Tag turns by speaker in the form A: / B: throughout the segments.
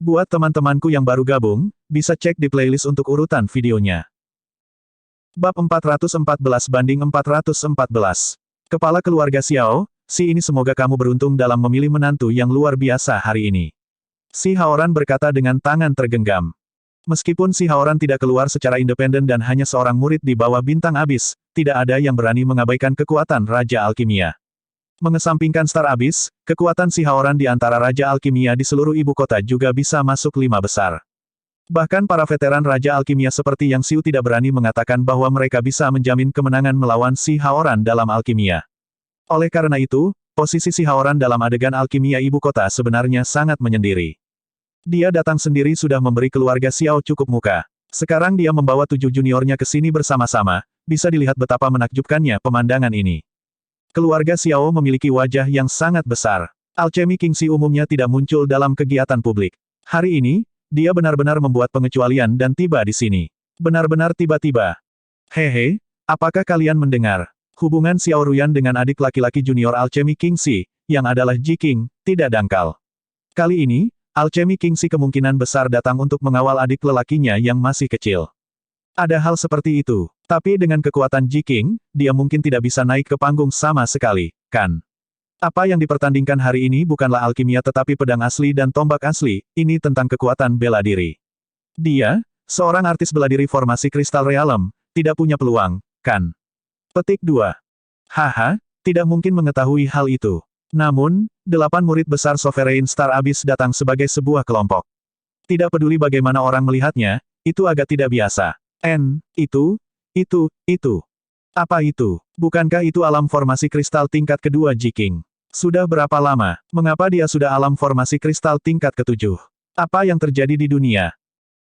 A: Buat teman-temanku yang baru gabung, bisa cek di playlist untuk urutan videonya. Bab 414-414. Kepala keluarga Xiao, si ini semoga kamu beruntung dalam memilih menantu yang luar biasa hari ini. Si Haoran berkata dengan tangan tergenggam. Meskipun si Haoran tidak keluar secara independen dan hanya seorang murid di bawah bintang abis, tidak ada yang berani mengabaikan kekuatan Raja Alkimia. Mengesampingkan Star Abis, kekuatan si Haoran di antara Raja Alkimia di seluruh ibu kota juga bisa masuk 5 besar. Bahkan para veteran Raja Alkimia seperti Yang Xiu tidak berani mengatakan bahwa mereka bisa menjamin kemenangan melawan si Haoran dalam alkimia. Oleh karena itu, posisi si Haoran dalam adegan alkimia ibu kota sebenarnya sangat menyendiri. Dia datang sendiri sudah memberi keluarga Xiao cukup muka. Sekarang dia membawa 7 juniornya ke sini bersama-sama, bisa dilihat betapa menakjubkannya pemandangan ini. Keluarga Xiao memiliki wajah yang sangat besar. Alchemy Kingxi umumnya tidak muncul dalam kegiatan publik. Hari ini, dia benar-benar membuat pengecualian dan tiba di sini. Benar-benar tiba-tiba. Hehe, apakah kalian mendengar? Hubungan Xiao Ruyan dengan adik laki-laki junior Alchemy Kingxi, yang adalah Ji King, tidak dangkal. Kali ini, Alchemy Kingxi kemungkinan besar datang untuk mengawal adik lelakinya yang masih kecil. Ada hal seperti itu, tapi dengan kekuatan Ji King, dia mungkin tidak bisa naik ke panggung sama sekali, kan? Apa yang dipertandingkan hari ini bukanlah alkimia tetapi pedang asli dan tombak asli, ini tentang kekuatan bela diri. Dia, seorang artis bela diri formasi Crystal Realm, tidak punya peluang, kan? Petik 2. Haha, tidak mungkin mengetahui hal itu. Namun, 8 murid besar Sovereign Star Abyss datang sebagai sebuah kelompok. Tidak peduli bagaimana orang melihatnya, itu agak tidak biasa. Itu. Apa itu? Bukankah itu alam formasi kristal tingkat kedua Ji King? Sudah berapa lama? Mengapa dia sudah alam formasi kristal tingkat ke-7? Apa yang terjadi di dunia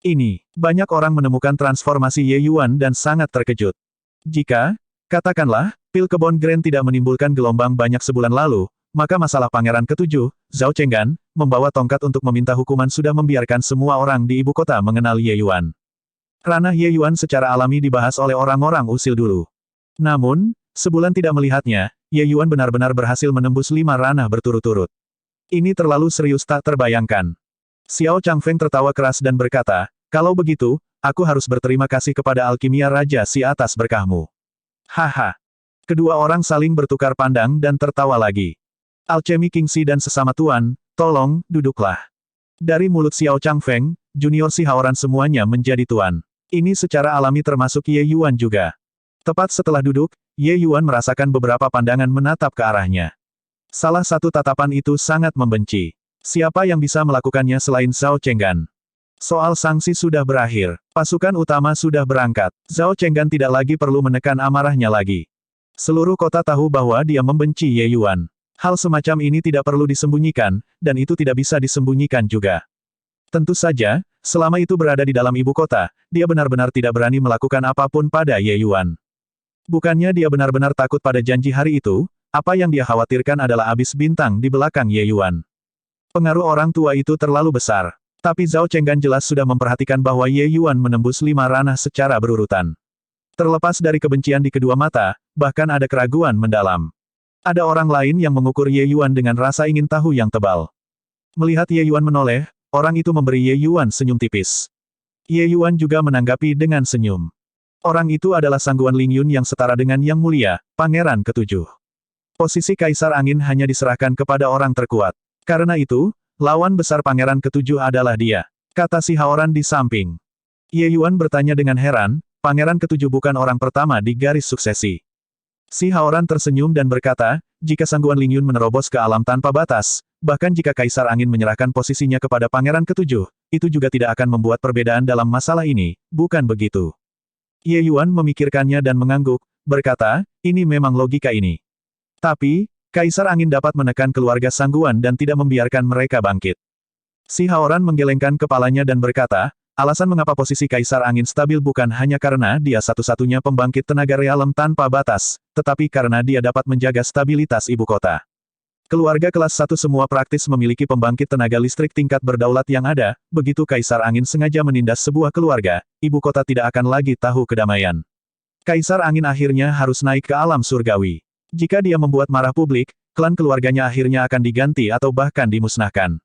A: ini? Banyak orang menemukan transformasi Ye Yuan dan sangat terkejut. Jika, katakanlah, pil kebon Grand tidak menimbulkan gelombang banyak sebulan lalu, maka masalah pangeran ke-7, Zhao Chenggan, membawa tongkat untuk meminta hukuman sudah membiarkan semua orang di ibu kota mengenal Ye Yuan. Ranah Ye Yuan secara alami dibahas oleh orang-orang usil dulu. Namun, sebulan tidak melihatnya, Ye Yuan benar-benar berhasil menembus 5 ranah berturut-turut. Ini terlalu serius tak terbayangkan. Xiao Changfeng tertawa keras dan berkata, kalau begitu, aku harus berterima kasih kepada alkimia Raja Si atas berkahmu. Haha. Kedua orang saling bertukar pandang dan tertawa lagi. Alchemy Kingxi dan sesama tuan, tolong, duduklah. Dari mulut Xiao Changfeng, junior Si Haoran semuanya menjadi tuan. Ini secara alami termasuk Ye Yuan juga. Tepat setelah duduk, Ye Yuan merasakan beberapa pandangan menatap ke arahnya. Salah satu tatapan itu sangat membenci. Siapa yang bisa melakukannya selain Zhao Chenggan? Soal sanksi sudah berakhir. Pasukan utama sudah berangkat. Zhao Chenggan tidak lagi perlu menekan amarahnya lagi. Seluruh kota tahu bahwa dia membenci Ye Yuan. Hal semacam ini tidak perlu disembunyikan, dan itu tidak bisa disembunyikan juga. Tentu saja, selama itu berada di dalam ibu kota, dia benar-benar tidak berani melakukan apapun pada Ye Yuan. Bukannya dia benar-benar takut pada janji hari itu, apa yang dia khawatirkan adalah abis bintang di belakang Ye Yuan. Pengaruh orang tua itu terlalu besar. Tapi Zhao Chenggan jelas sudah memperhatikan bahwa Ye Yuan menembus 5 ranah secara berurutan. Terlepas dari kebencian di kedua mata, bahkan ada keraguan mendalam. Ada orang lain yang mengukur Ye Yuan dengan rasa ingin tahu yang tebal. Melihat Ye Yuan menoleh, orang itu memberi Ye Yuan senyum tipis. Ye Yuan juga menanggapi dengan senyum. Orang itu adalah Sangguan Lingyun yang setara dengan Yang Mulia, Pangeran ke-7. Posisi Kaisar Angin hanya diserahkan kepada orang terkuat. Karena itu, lawan besar Pangeran ke-7 adalah dia, kata si Haoran di samping. Ye Yuan bertanya dengan heran, Pangeran ke-7 bukan orang pertama di garis suksesi. Si Haoran tersenyum dan berkata, jika Sangguan Lingyun menerobos ke alam tanpa batas, bahkan jika Kaisar Angin menyerahkan posisinya kepada Pangeran ke-7, itu juga tidak akan membuat perbedaan dalam masalah ini, bukan begitu? Ye Yuan memikirkannya dan mengangguk, berkata, ini memang logika ini. Tapi, Kaisar Angin dapat menekan keluarga Sangguan dan tidak membiarkan mereka bangkit. Si Haoran menggelengkan kepalanya dan berkata, alasan mengapa posisi Kaisar Angin stabil bukan hanya karena dia satu-satunya pembangkit tenaga realem tanpa batas, tetapi karena dia dapat menjaga stabilitas ibu kota. Keluarga kelas 1 semua praktis memiliki pembangkit tenaga listrik tingkat berdaulat yang ada, begitu Kaisar Angin sengaja menindas sebuah keluarga, ibu kota tidak akan lagi tahu kedamaian. Kaisar Angin akhirnya harus naik ke alam surgawi. Jika dia membuat marah publik, klan keluarganya akhirnya akan diganti atau bahkan dimusnahkan.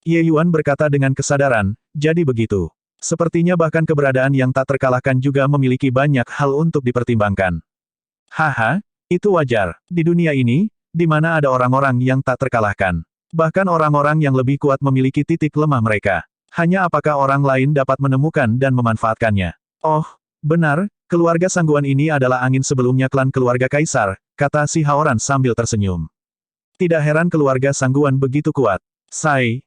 A: Ye Yuan berkata dengan kesadaran, jadi begitu. Sepertinya bahkan keberadaan yang tak terkalahkan juga memiliki banyak hal untuk dipertimbangkan. Haha, itu wajar. Di dunia ini, di mana ada orang-orang yang tak terkalahkan. Bahkan orang-orang yang lebih kuat memiliki titik lemah mereka. Hanya apakah orang lain dapat menemukan dan memanfaatkannya. Oh, benar, keluarga Sangguan ini adalah angin sebelumnya klan keluarga Kaisar, kata si Haoran sambil tersenyum. Tidak heran keluarga Sangguan begitu kuat.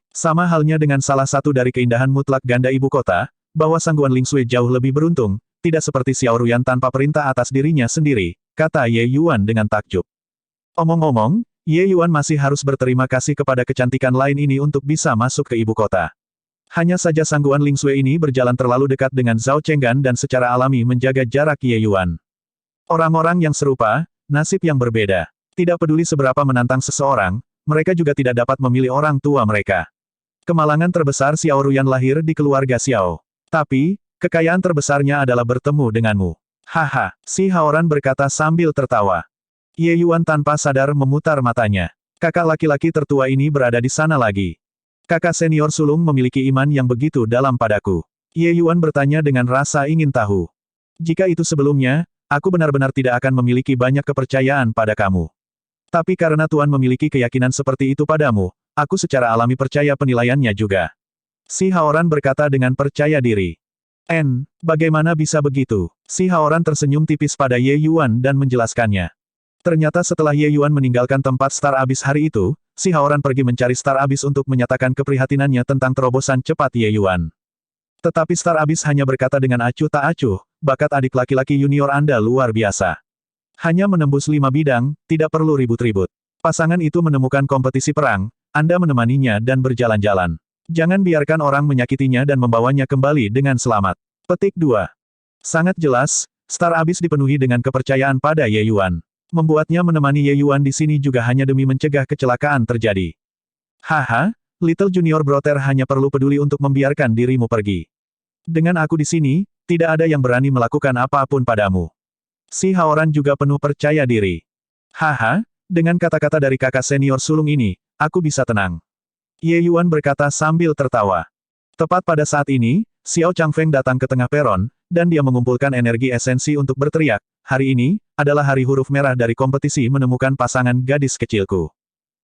A: Sama halnya dengan salah satu dari keindahan mutlak ganda ibu kota, bahwa Sangguan Lingsui jauh lebih beruntung, tidak seperti Xiao Ruyan tanpa perintah atas dirinya sendiri, kata Ye Yuan dengan takjub. Omong-omong, Ye Yuan masih harus berterima kasih kepada kecantikan lain ini untuk bisa masuk ke ibu kota. Hanya saja Sangguan Lingsui ini berjalan terlalu dekat dengan Zhao Chenggan dan secara alami menjaga jarak Ye Yuan. Orang-orang yang serupa, nasib yang berbeda. Tidak peduli seberapa menantang seseorang, mereka juga tidak dapat memilih orang tua mereka. Kemalangan terbesar Xiao Ruyan lahir di keluarga Xiao. Tapi, kekayaan terbesarnya adalah bertemu denganmu. Haha, si Haoran berkata sambil tertawa. Ye Yuan tanpa sadar memutar matanya. Kakak laki-laki tertua ini berada di sana lagi. Kakak senior sulung memiliki iman yang begitu dalam padaku. Ye Yuan bertanya dengan rasa ingin tahu. Jika itu sebelumnya, aku benar-benar tidak akan memiliki banyak kepercayaan pada kamu. Tapi karena Tuan memiliki keyakinan seperti itu padamu, aku secara alami percaya penilaiannya juga. Si Haoran berkata dengan percaya diri. Bagaimana bisa begitu? Si Haoran tersenyum tipis pada Ye Yuan dan menjelaskannya. Ternyata setelah Ye Yuan meninggalkan tempat Star Abyss hari itu, si Haoran pergi mencari Star Abyss untuk menyatakan keprihatinannya tentang terobosan cepat Ye Yuan. Tetapi Star Abyss hanya berkata dengan acuh tak acuh, bakat adik laki-laki junior Anda luar biasa. Hanya menembus 5 bidang, tidak perlu ribut-ribut. Pasangan itu menemukan kompetisi perang, Anda menemaninya dan berjalan-jalan. Jangan biarkan orang menyakitinya dan membawanya kembali dengan selamat. Petik 2. Sangat jelas, Star Abyss dipenuhi dengan kepercayaan pada Ye Yuan. Membuatnya menemani Ye Yuan di sini juga hanya demi mencegah kecelakaan terjadi. Haha, Little Junior Brother hanya perlu peduli untuk membiarkan dirimu pergi. Dengan aku di sini, tidak ada yang berani melakukan apapun padamu. Si Haoran juga penuh percaya diri. Haha, dengan kata-kata dari kakak senior sulung ini, aku bisa tenang. Ye Yuan berkata sambil tertawa. Tepat pada saat ini, Xiao Changfeng datang ke tengah peron, dan dia mengumpulkan energi esensi untuk berteriak, hari ini, adalah hari huruf merah dari kompetisi menemukan pasangan gadis kecilku.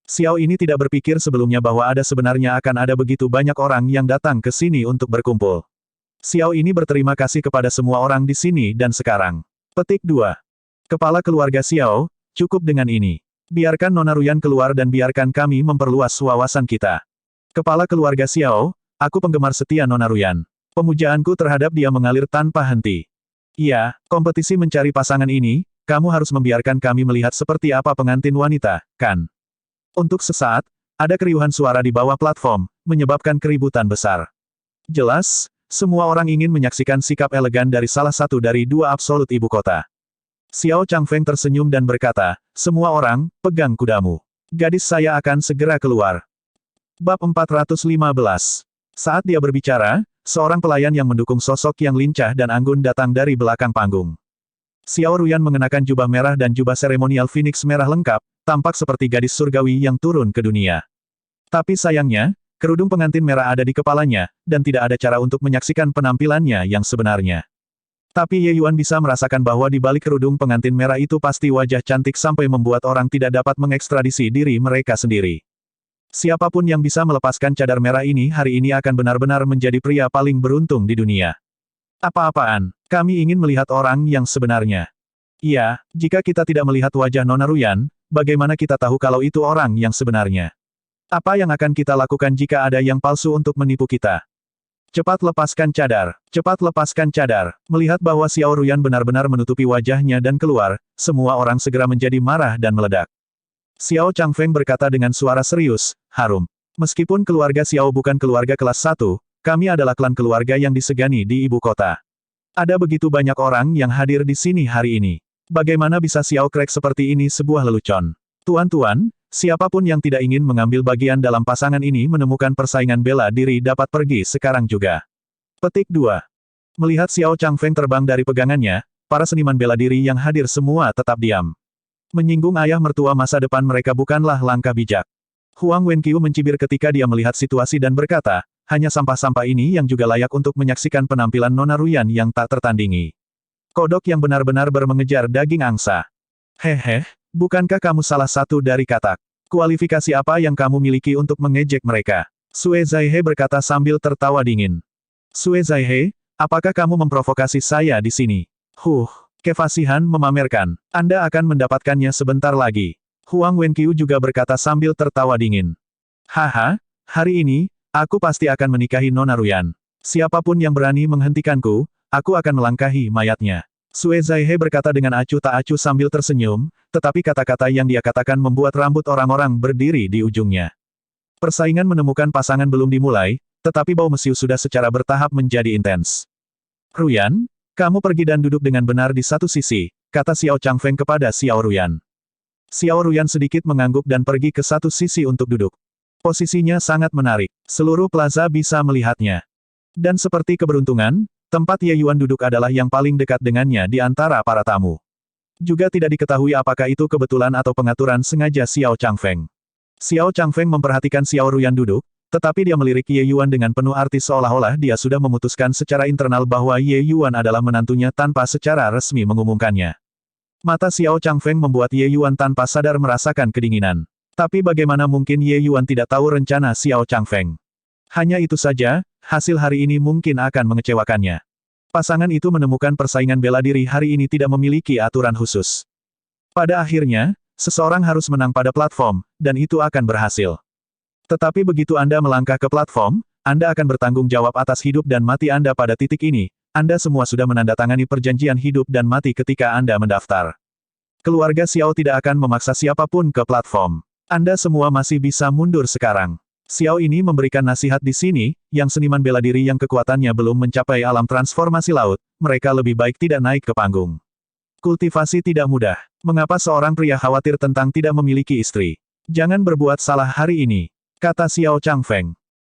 A: Xiao ini tidak berpikir sebelumnya bahwa ada sebenarnya akan ada begitu banyak orang yang datang ke sini untuk berkumpul. Xiao ini berterima kasih kepada semua orang di sini dan sekarang. Petik 2. Kepala keluarga Xiao, cukup dengan ini. Biarkan Nona Ruyan keluar dan biarkan kami memperluas wawasan kita. Kepala keluarga Xiao, aku penggemar setia Nona Ruyan. Pemujaanku terhadap dia mengalir tanpa henti. Iya, kompetisi mencari pasangan ini, kamu harus membiarkan kami melihat seperti apa pengantin wanita, kan? Untuk sesaat, ada keriuhan suara di bawah platform, menyebabkan keributan besar. Jelas, semua orang ingin menyaksikan sikap elegan dari salah satu dari dua absolut ibu kota. Xiao Changfeng tersenyum dan berkata, semua orang, pegang kudamu. Gadis saya akan segera keluar. Bab 415. Saat dia berbicara, seorang pelayan yang mendukung sosok yang lincah dan anggun datang dari belakang panggung. Xiao Ruyan mengenakan jubah merah dan jubah seremonial Phoenix merah lengkap, tampak seperti gadis surgawi yang turun ke dunia. Tapi sayangnya, kerudung pengantin merah ada di kepalanya, dan tidak ada cara untuk menyaksikan penampilannya yang sebenarnya. Tapi Ye Yuan bisa merasakan bahwa di balik kerudung pengantin merah itu pasti wajah cantik sampai membuat orang tidak dapat mengekstradisi diri mereka sendiri. Siapapun yang bisa melepaskan cadar merah ini hari ini akan benar-benar menjadi pria paling beruntung di dunia. Apa-apaan, kami ingin melihat orang yang sebenarnya. Iya, jika kita tidak melihat wajah Nona Ruyan, bagaimana kita tahu kalau itu orang yang sebenarnya? Apa yang akan kita lakukan jika ada yang palsu untuk menipu kita? Cepat lepaskan cadar, cepat lepaskan cadar. Melihat bahwa Xiao Ruyan benar-benar menutupi wajahnya dan keluar, semua orang segera menjadi marah dan meledak. Xiao Changfeng berkata dengan suara serius, harum. Meskipun keluarga Xiao bukan keluarga kelas 1, kami adalah klan keluarga yang disegani di ibu kota. Ada begitu banyak orang yang hadir di sini hari ini. Bagaimana bisa Xiao Krek seperti ini sebuah lelucon? Tuan-tuan, siapapun yang tidak ingin mengambil bagian dalam pasangan ini menemukan persaingan bela diri dapat pergi sekarang juga. Petik 2. Melihat Xiao Changfeng terbang dari pegangannya, para seniman bela diri yang hadir semua tetap diam. Menyinggung ayah mertua masa depan mereka bukanlah langkah bijak. Huang Wenqiu mencibir ketika dia melihat situasi dan berkata, hanya sampah-sampah ini yang juga layak untuk menyaksikan penampilan Nona Ruyan yang tak tertandingi. Kodok yang benar-benar bermengejar daging angsa. Hehe, bukankah kamu salah satu dari katak? Kualifikasi apa yang kamu miliki untuk mengejek mereka? Sue Zaihe berkata sambil tertawa dingin. Sue Zaihe, apakah kamu memprovokasi saya di sini? Kefasihan memamerkan. Anda akan mendapatkannya sebentar lagi. Huang Wenqiu juga berkata sambil tertawa dingin. Haha, hari ini, aku pasti akan menikahi Nona Ruyan. Siapapun yang berani menghentikanku, aku akan melangkahi mayatnya. Sue Zaihe berkata dengan acuh tak acuh sambil tersenyum, tetapi kata-kata yang dia katakan membuat rambut orang-orang berdiri di ujungnya. Persaingan menemukan pasangan belum dimulai, tetapi bau mesiu sudah secara bertahap menjadi intens. Ruyan, kamu pergi dan duduk dengan benar di satu sisi, kata Xiao Changfeng kepada Xiao Ruyan. Xiao Ruyan sedikit mengangguk dan pergi ke satu sisi untuk duduk. Posisinya sangat menarik. Seluruh plaza bisa melihatnya. Dan seperti keberuntungan, tempat Ye Yuan duduk adalah yang paling dekat dengannya di antara para tamu. Juga tidak diketahui apakah itu kebetulan atau pengaturan sengaja Xiao Changfeng. Xiao Changfeng memperhatikan Xiao Ruyan duduk, tetapi dia melirik Ye Yuan dengan penuh arti seolah-olah dia sudah memutuskan secara internal bahwa Ye Yuan adalah menantunya tanpa secara resmi mengumumkannya. Mata Xiao Changfeng membuat Ye Yuan tanpa sadar merasakan kedinginan. Tapi bagaimana mungkin Ye Yuan tidak tahu rencana Xiao Changfeng? Hanya itu saja, hasil hari ini mungkin akan mengecewakannya. Pasangan itu menemukan persaingan bela diri hari ini tidak memiliki aturan khusus. Pada akhirnya, seseorang harus menang pada platform, dan itu akan berhasil. Tetapi begitu Anda melangkah ke platform, Anda akan bertanggung jawab atas hidup dan mati Anda pada titik ini. Anda semua sudah menandatangani perjanjian hidup dan mati ketika Anda mendaftar. Keluarga Xiao tidak akan memaksa siapapun ke platform. Anda semua masih bisa mundur sekarang. Xiao ini memberikan nasihat di sini, yang seniman bela diri yang kekuatannya belum mencapai alam transformasi laut, mereka lebih baik tidak naik ke panggung. Kultivasi tidak mudah. Mengapa seorang pria khawatir tentang tidak memiliki istri? Jangan berbuat salah hari ini, kata Xiao Changfeng.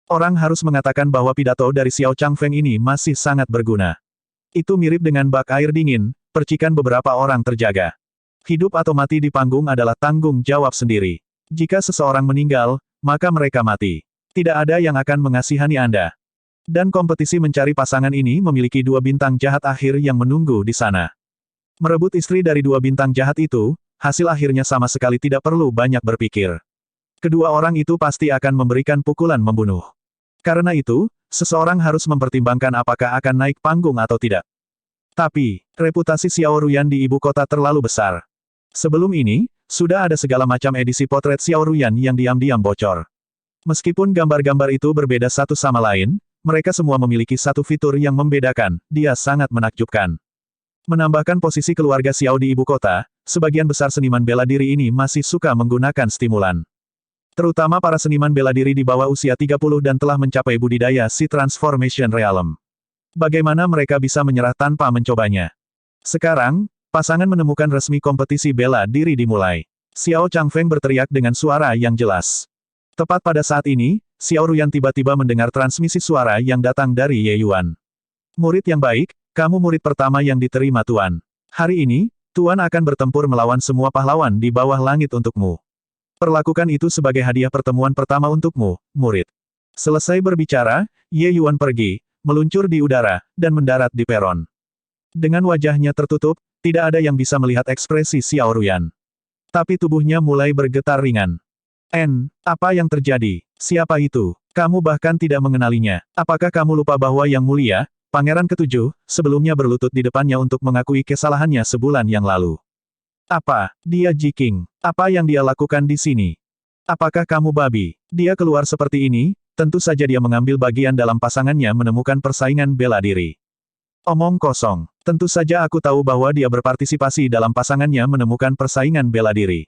A: Orang harus mengatakan bahwa pidato dari Xiao Changfeng ini masih sangat berguna. Itu mirip dengan bak air dingin, percikan beberapa orang terjaga. Hidup atau mati di panggung adalah tanggung jawab sendiri. Jika seseorang meninggal, maka mereka mati. Tidak ada yang akan mengasihani Anda. Dan kompetisi mencari pasangan ini memiliki 2 bintang jahat akhir yang menunggu di sana. Merebut istri dari 2 bintang jahat itu, hasil akhirnya sama sekali tidak perlu banyak berpikir. Kedua orang itu pasti akan memberikan pukulan membunuh. Karena itu, seseorang harus mempertimbangkan apakah akan naik panggung atau tidak. Tapi, reputasi Xiao Ruyan di ibu kota terlalu besar. Sebelum ini, sudah ada segala macam edisi potret Xiao Ruyan yang diam-diam bocor. Meskipun gambar-gambar itu berbeda satu sama lain, mereka semua memiliki satu fitur yang membedakan, dia sangat menakjubkan. Menambahkan posisi keluarga Xiao di ibu kota, sebagian besar seniman bela diri ini masih suka menggunakan stimulan. Terutama para seniman bela diri di bawah usia 30 dan telah mencapai budidaya si Transformation Realm. Bagaimana mereka bisa menyerah tanpa mencobanya? Sekarang, pasangan menemukan resmi kompetisi bela diri dimulai. Xiao Changfeng berteriak dengan suara yang jelas. Tepat pada saat ini, Xiao Ruyan tiba-tiba mendengar transmisi suara yang datang dari Ye Yuan. Murid yang baik, kamu murid pertama yang diterima Tuan. Hari ini, Tuan akan bertempur melawan semua pahlawan di bawah langit untukmu. Perlakukan itu sebagai hadiah pertemuan pertama untukmu, murid. Selesai berbicara, Ye Yuan pergi, meluncur di udara, dan mendarat di peron. Dengan wajahnya tertutup, tidak ada yang bisa melihat ekspresi Xiao Ruyan. Tapi tubuhnya mulai bergetar ringan. Apa yang terjadi? Siapa itu? Kamu bahkan tidak mengenalinya. Apakah kamu lupa bahwa Yang Mulia, Pangeran Ketujuh, sebelumnya berlutut di depannya untuk mengakui kesalahannya sebulan yang lalu? Apa? Dia Ji King. Apa yang dia lakukan di sini? Apakah kamu babi? Dia keluar seperti ini, tentu saja dia mengambil bagian dalam pasangannya menemukan persaingan bela diri. Omong kosong. Tentu saja aku tahu bahwa dia berpartisipasi dalam pasangannya menemukan persaingan bela diri.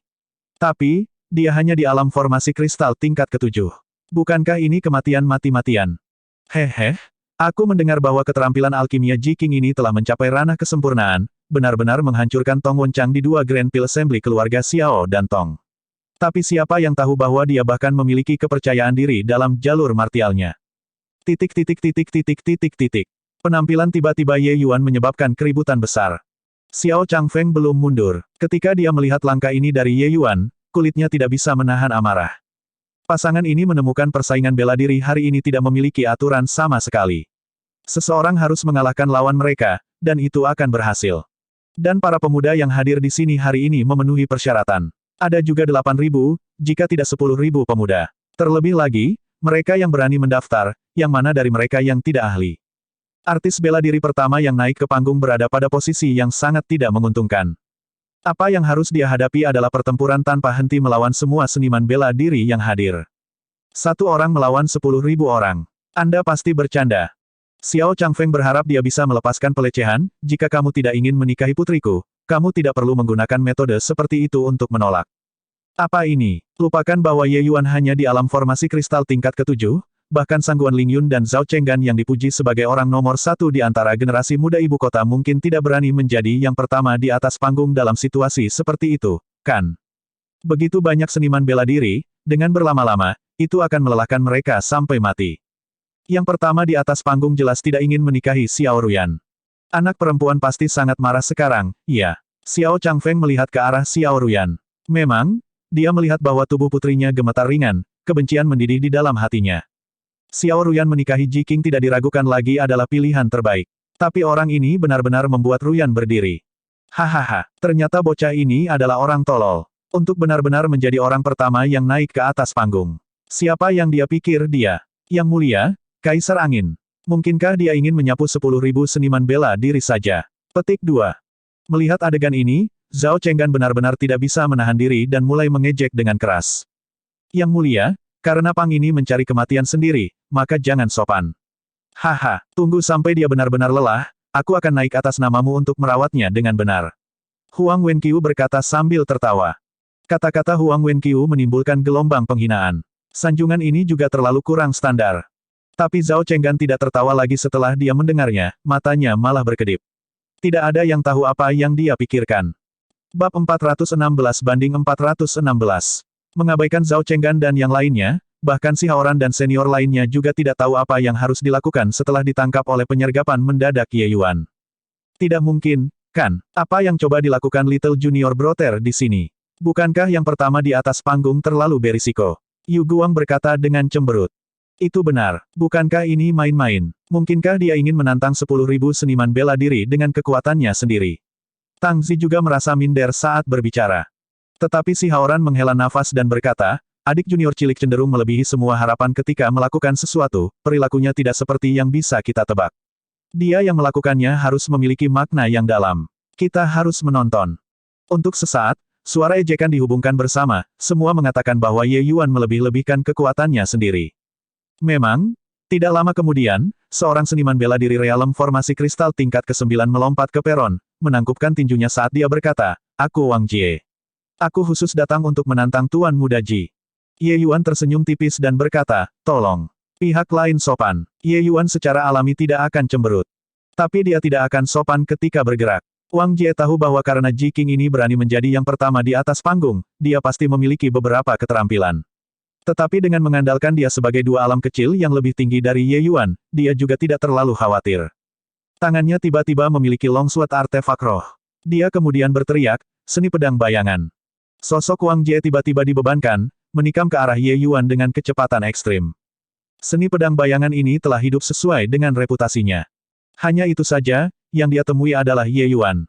A: Tapi, dia hanya di alam formasi kristal tingkat ke-7. Bukankah ini kematian mati-matian? Hehe, aku mendengar bahwa keterampilan alkimia Ji King ini telah mencapai ranah kesempurnaan, benar-benar menghancurkan Tong Wenchang di 2 Grand Pil Assembly keluarga Xiao dan Tong. Tapi siapa yang tahu bahwa dia bahkan memiliki kepercayaan diri dalam jalur martialnya? Penampilan tiba-tiba Ye Yuan menyebabkan keributan besar. Xiao Changfeng belum mundur. Ketika dia melihat langkah ini dari Ye Yuan, kulitnya tidak bisa menahan amarah. Pasangan ini menemukan persaingan bela diri hari ini tidak memiliki aturan sama sekali. Seseorang harus mengalahkan lawan mereka, dan itu akan berhasil. Dan para pemuda yang hadir di sini hari ini memenuhi persyaratan. Ada juga 8.000, jika tidak 10.000 pemuda. Terlebih lagi, mereka yang berani mendaftar, yang mana dari mereka yang tidak ahli. Artis bela diri pertama yang naik ke panggung berada pada posisi yang sangat tidak menguntungkan. Apa yang harus dia hadapi adalah pertempuran tanpa henti melawan semua seniman bela diri yang hadir. Satu orang melawan 10.000 orang. Anda pasti bercanda. Xiao Changfeng berharap dia bisa melepaskan pelecehan, jika kamu tidak ingin menikahi putriku, kamu tidak perlu menggunakan metode seperti itu untuk menolak. Apa ini? Lupakan bahwa Ye Yuan hanya di alam formasi kristal tingkat ke-7, bahkan Sangguan Lingyun dan Zhao Chenggan yang dipuji sebagai orang nomor satu di antara generasi muda ibu kota mungkin tidak berani menjadi yang pertama di atas panggung dalam situasi seperti itu, kan? Begitu banyak seniman bela diri, dengan berlama-lama, itu akan melelahkan mereka sampai mati. Yang pertama di atas panggung jelas tidak ingin menikahi Xiao Ruyan. Anak perempuan pasti sangat marah sekarang, iya. Xiao Changfeng melihat ke arah Xiao Ruyan. Memang, dia melihat bahwa tubuh putrinya gemetar ringan, kebencian mendidih di dalam hatinya. Xiao Ruyan menikahi Ji Qing tidak diragukan lagi adalah pilihan terbaik. Tapi orang ini benar-benar membuat Ruyan berdiri. Hahaha, ternyata bocah ini adalah orang tolol. Untuk benar-benar menjadi orang pertama yang naik ke atas panggung. Siapa yang dia pikir dia? Yang mulia, Kaisar Angin. Mungkinkah dia ingin menyapu 10.000 seniman bela diri saja? Petik 2. Melihat adegan ini, Zhao Chenggan benar-benar tidak bisa menahan diri dan mulai mengejek dengan keras. Yang mulia, karena Pang ini mencari kematian sendiri, maka jangan sopan. Haha, tunggu sampai dia benar-benar lelah, aku akan naik atas namamu untuk merawatnya dengan benar. Huang Wenqiu berkata sambil tertawa. Kata-kata Huang Wenqiu menimbulkan gelombang penghinaan. Sanjungan ini juga terlalu kurang standar. Tapi Zhao Chenggan tidak tertawa lagi setelah dia mendengarnya, matanya malah berkedip. Tidak ada yang tahu apa yang dia pikirkan. Bab 416-416. Mengabaikan Zhao Chenggan dan yang lainnya, bahkan si Haoran dan senior lainnya juga tidak tahu apa yang harus dilakukan setelah ditangkap oleh penyergapan mendadak Ye Yuan. Tidak mungkin, kan? Apa yang coba dilakukan Little Junior Brother di sini? Bukankah yang pertama di atas panggung terlalu berisiko? Yu Guang berkata dengan cemberut. Itu benar, bukankah ini main-main? Mungkinkah dia ingin menantang 10.000 seniman bela diri dengan kekuatannya sendiri? Tang Zi juga merasa minder saat berbicara. Tetapi si Haoran menghela nafas dan berkata, adik junior cilik cenderung melebihi semua harapan ketika melakukan sesuatu, perilakunya tidak seperti yang bisa kita tebak. Dia yang melakukannya harus memiliki makna yang dalam. Kita harus menonton. Untuk sesaat, suara ejekan dihubungkan bersama, semua mengatakan bahwa Ye Yuan melebih-lebihkan kekuatannya sendiri. Memang, tidak lama kemudian, seorang seniman bela diri realem formasi kristal tingkat ke-9 melompat ke peron, menangkupkan tinjunya saat dia berkata, aku Wang Jie. Aku khusus datang untuk menantang Tuan Muda Ji. Ye Yuan tersenyum tipis dan berkata, tolong. Pihak lain sopan. Ye Yuan secara alami tidak akan cemberut. Tapi dia tidak akan sopan ketika bergerak. Wang Jie tahu bahwa karena Ji Qing ini berani menjadi yang pertama di atas panggung, dia pasti memiliki beberapa keterampilan. Tetapi dengan mengandalkan dia sebagai dua alam kecil yang lebih tinggi dari Ye Yuan, dia juga tidak terlalu khawatir. Tangannya tiba-tiba memiliki longsword artefak roh. Dia kemudian berteriak, seni pedang bayangan. Sosok Wang Jie tiba-tiba dibebankan, menikam ke arah Ye Yuan dengan kecepatan ekstrim. Seni pedang bayangan ini telah hidup sesuai dengan reputasinya. Hanya itu saja, yang dia temui adalah Ye Yuan.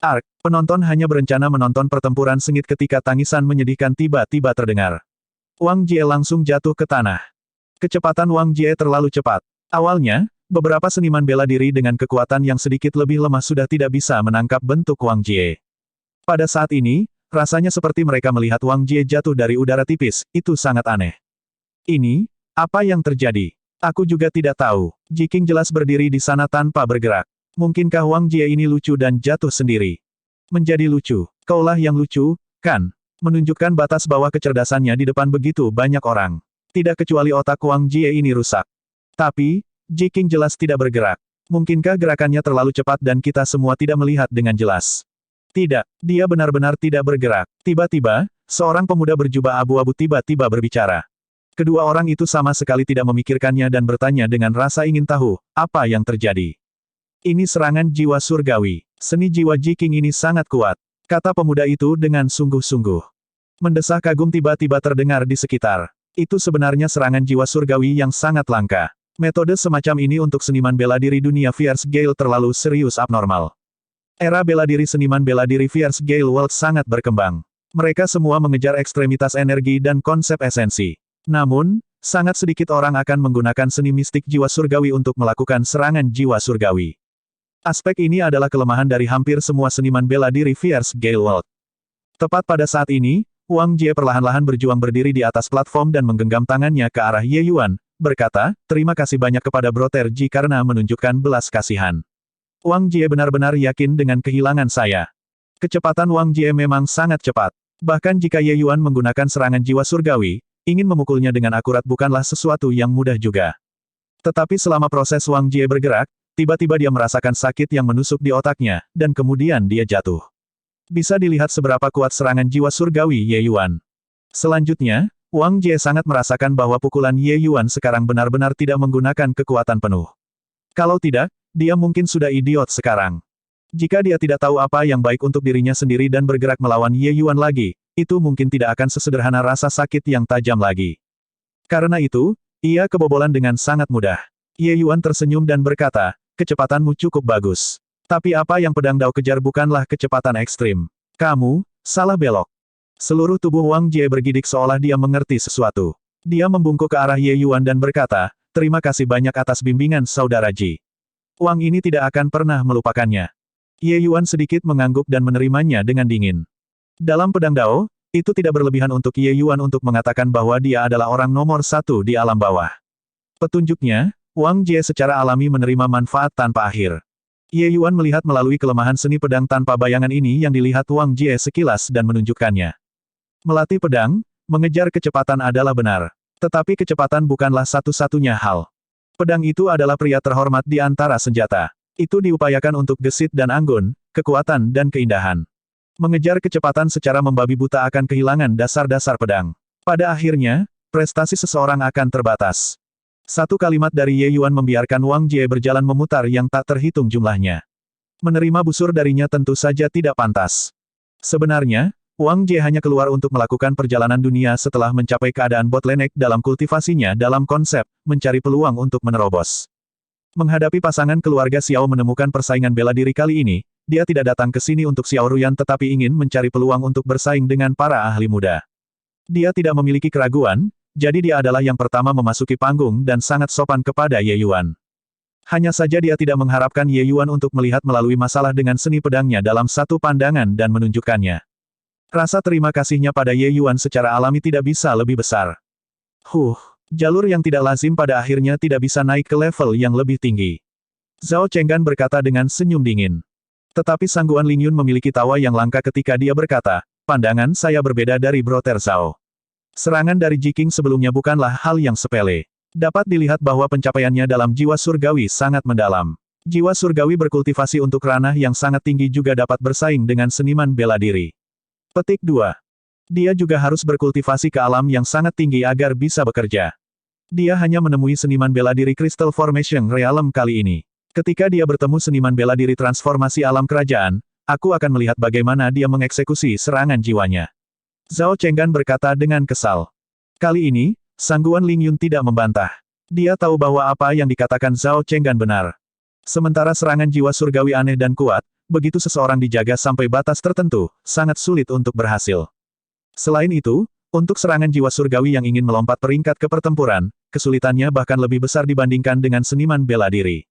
A: Ark, penonton hanya berencana menonton pertempuran sengit ketika tangisan menyedihkan tiba-tiba terdengar. Wang Jie langsung jatuh ke tanah. Kecepatan Wang Jie terlalu cepat. Awalnya, beberapa seniman bela diri dengan kekuatan yang sedikit lebih lemah sudah tidak bisa menangkap bentuk Wang Jie. Pada saat ini, rasanya seperti mereka melihat Wang Jie jatuh dari udara tipis, itu sangat aneh. Ini, apa yang terjadi? Aku juga tidak tahu. Ji Qing jelas berdiri di sana tanpa bergerak. Mungkinkah Wang Jie ini lucu dan jatuh sendiri? Menjadi lucu. Kaulah yang lucu, kan? Menunjukkan batas bawah kecerdasannya di depan begitu banyak orang. Tidak kecuali otak Wang Jie ini rusak. Tapi, Ji Qing jelas tidak bergerak. Mungkinkah gerakannya terlalu cepat dan kita semua tidak melihat dengan jelas? Tidak, dia benar-benar tidak bergerak. Tiba-tiba, seorang pemuda berjubah abu-abu tiba-tiba berbicara. Kedua orang itu sama sekali tidak memikirkannya dan bertanya dengan rasa ingin tahu, apa yang terjadi. Ini serangan jiwa surgawi. Seni jiwa Ji Qing ini sangat kuat, kata pemuda itu dengan sungguh-sungguh. Mendesah kagum tiba-tiba terdengar di sekitar. Itu sebenarnya serangan jiwa surgawi yang sangat langka. Metode semacam ini untuk seniman bela diri dunia Fierce Gale terlalu serius abnormal. Era bela diri seniman bela diri Fierce Gale World sangat berkembang. Mereka semua mengejar ekstremitas energi dan konsep esensi. Namun, sangat sedikit orang akan menggunakan seni mistik jiwa surgawi untuk melakukan serangan jiwa surgawi. Aspek ini adalah kelemahan dari hampir semua seniman bela diri Fierce Gale World. Tepat pada saat ini, Wang Jie perlahan-lahan berjuang berdiri di atas platform dan menggenggam tangannya ke arah Ye Yuan, berkata, terima kasih banyak kepada Brother Ji karena menunjukkan belas kasihan. Wang Jie benar-benar yakin dengan kehilangan saya. Kecepatan Wang Jie memang sangat cepat. Bahkan jika Ye Yuan menggunakan serangan jiwa surgawi, ingin memukulnya dengan akurat bukanlah sesuatu yang mudah juga. Tetapi selama proses Wang Jie bergerak, tiba-tiba dia merasakan sakit yang menusuk di otaknya, dan kemudian dia jatuh. Bisa dilihat seberapa kuat serangan jiwa surgawi Ye Yuan. Selanjutnya, Wang Jie sangat merasakan bahwa pukulan Ye Yuan sekarang benar-benar tidak menggunakan kekuatan penuh. Kalau tidak, dia mungkin sudah idiot sekarang. Jika dia tidak tahu apa yang baik untuk dirinya sendiri dan bergerak melawan Ye Yuan lagi, itu mungkin tidak akan sesederhana rasa sakit yang tajam lagi. Karena itu, ia kebobolan dengan sangat mudah. Ye Yuan tersenyum dan berkata, kecepatanmu cukup bagus. Tapi apa yang pedang Dao kejar bukanlah kecepatan ekstrim. Kamu, salah belok. Seluruh tubuh Wang Jie bergidik seolah dia mengerti sesuatu. Dia membungkuk ke arah Ye Yuan dan berkata, terima kasih banyak atas bimbingan Saudara Ji. Wang ini tidak akan pernah melupakannya. Ye Yuan sedikit mengangguk dan menerimanya dengan dingin. Dalam pedang Dao, itu tidak berlebihan untuk Ye Yuan untuk mengatakan bahwa dia adalah orang nomor satu di alam bawah. Petunjuknya, Wang Jie secara alami menerima manfaat tanpa akhir. Ye Yuan melihat melalui kelemahan seni pedang tanpa bayangan ini yang dilihat Wang Jie sekilas dan menunjukkannya. Melatih pedang, mengejar kecepatan adalah benar. Tetapi kecepatan bukanlah satu-satunya hal. Pedang itu adalah pria terhormat di antara senjata. Itu diupayakan untuk gesit dan anggun, kekuatan dan keindahan. Mengejar kecepatan secara membabi buta akan kehilangan dasar-dasar pedang. Pada akhirnya, prestasi seseorang akan terbatas. Satu kalimat dari Ye Yuan membiarkan Wang Jie berjalan memutar yang tak terhitung jumlahnya. Menerima busur darinya tentu saja tidak pantas. Sebenarnya, Wang Jie hanya keluar untuk melakukan perjalanan dunia setelah mencapai keadaan bottleneck dalam kultivasinya dalam konsep, mencari peluang untuk menerobos. Menghadapi pasangan keluarga Xiao menemukan persaingan bela diri kali ini, dia tidak datang ke sini untuk Xiao Ruyan tetapi ingin mencari peluang untuk bersaing dengan para ahli muda. Dia tidak memiliki keraguan, jadi dia adalah yang pertama memasuki panggung dan sangat sopan kepada Ye Yuan. Hanya saja dia tidak mengharapkan Ye Yuan untuk melihat melalui masalah dengan seni pedangnya dalam satu pandangan dan menunjukkannya. Rasa terima kasihnya pada Ye Yuan secara alami tidak bisa lebih besar. Jalur yang tidak lazim pada akhirnya tidak bisa naik ke level yang lebih tinggi. Zhao Chenggan berkata dengan senyum dingin. Tetapi Sangguan Lingyun memiliki tawa yang langka ketika dia berkata, pandangan saya berbeda dari Brother Zhao. Serangan dari Ji Qing sebelumnya bukanlah hal yang sepele. Dapat dilihat bahwa pencapaiannya dalam jiwa surgawi sangat mendalam. Jiwa surgawi berkultivasi untuk ranah yang sangat tinggi juga dapat bersaing dengan seniman bela diri. Petik 2. Dia juga harus berkultivasi ke alam yang sangat tinggi agar bisa bekerja. Dia hanya menemui seniman bela diri Crystal Formation Realm kali ini. Ketika dia bertemu seniman bela diri transformasi alam kerajaan, aku akan melihat bagaimana dia mengeksekusi serangan jiwanya. Zhao Chenggan berkata dengan kesal. Kali ini, Sangguan Lingyun tidak membantah. Dia tahu bahwa apa yang dikatakan Zhao Chenggan benar. Sementara serangan jiwa surgawi aneh dan kuat, begitu seseorang dijaga sampai batas tertentu, sangat sulit untuk berhasil. Selain itu, untuk serangan jiwa surgawi yang ingin melompat peringkat ke pertempuran, kesulitannya bahkan lebih besar dibandingkan dengan seniman bela diri.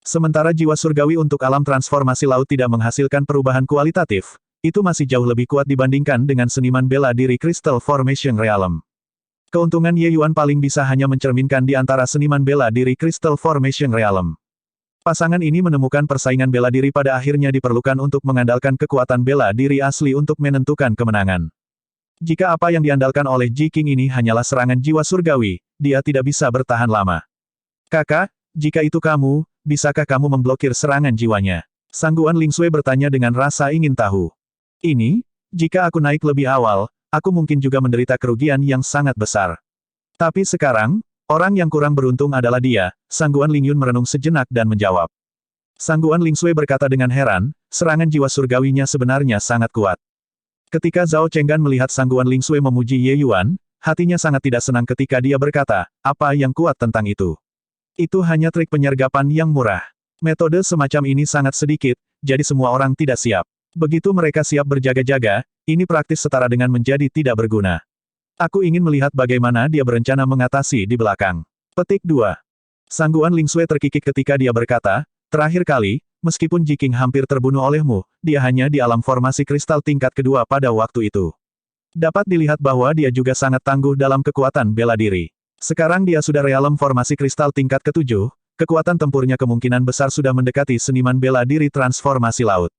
A: Sementara jiwa surgawi untuk alam transformasi laut tidak menghasilkan perubahan kualitatif, itu masih jauh lebih kuat dibandingkan dengan seniman bela diri Crystal Formation Realm. Keuntungan Ye Yuan paling bisa hanya mencerminkan di antara seniman bela diri Crystal Formation Realm. Pasangan ini menemukan persaingan bela diri pada akhirnya diperlukan untuk mengandalkan kekuatan bela diri asli untuk menentukan kemenangan. Jika apa yang diandalkan oleh Ji Qing ini hanyalah serangan jiwa surgawi, dia tidak bisa bertahan lama. Kakak, jika itu kamu, bisakah kamu memblokir serangan jiwanya? Sangguan Lingsui bertanya dengan rasa ingin tahu. Ini, jika aku naik lebih awal, aku mungkin juga menderita kerugian yang sangat besar. Tapi sekarang, orang yang kurang beruntung adalah dia, Sangguan Lingyun merenung sejenak dan menjawab. Sangguan Lingsui berkata dengan heran, serangan jiwa surgawinya sebenarnya sangat kuat. Ketika Zhao Chenggan melihat Sangguan Lingsui memuji Ye Yuan, Hatinya sangat tidak senang ketika dia berkata, apa yang kuat tentang itu? Itu hanya trik penyergapan yang murah. Metode semacam ini sangat sedikit, jadi semua orang tidak siap. Begitu mereka siap berjaga-jaga, ini praktis setara dengan menjadi tidak berguna. Aku ingin melihat bagaimana dia berencana mengatasi di belakang. Petik 2. Sangguan Ling Sui terkikik ketika dia berkata, terakhir kali, meskipun Jiking hampir terbunuh olehmu, dia hanya di alam formasi kristal tingkat kedua pada waktu itu. Dapat dilihat bahwa dia juga sangat tangguh dalam kekuatan bela diri. Sekarang dia sudah realem formasi kristal tingkat ketujuh, kekuatan tempurnya kemungkinan besar sudah mendekati seniman bela diri transformasi laut.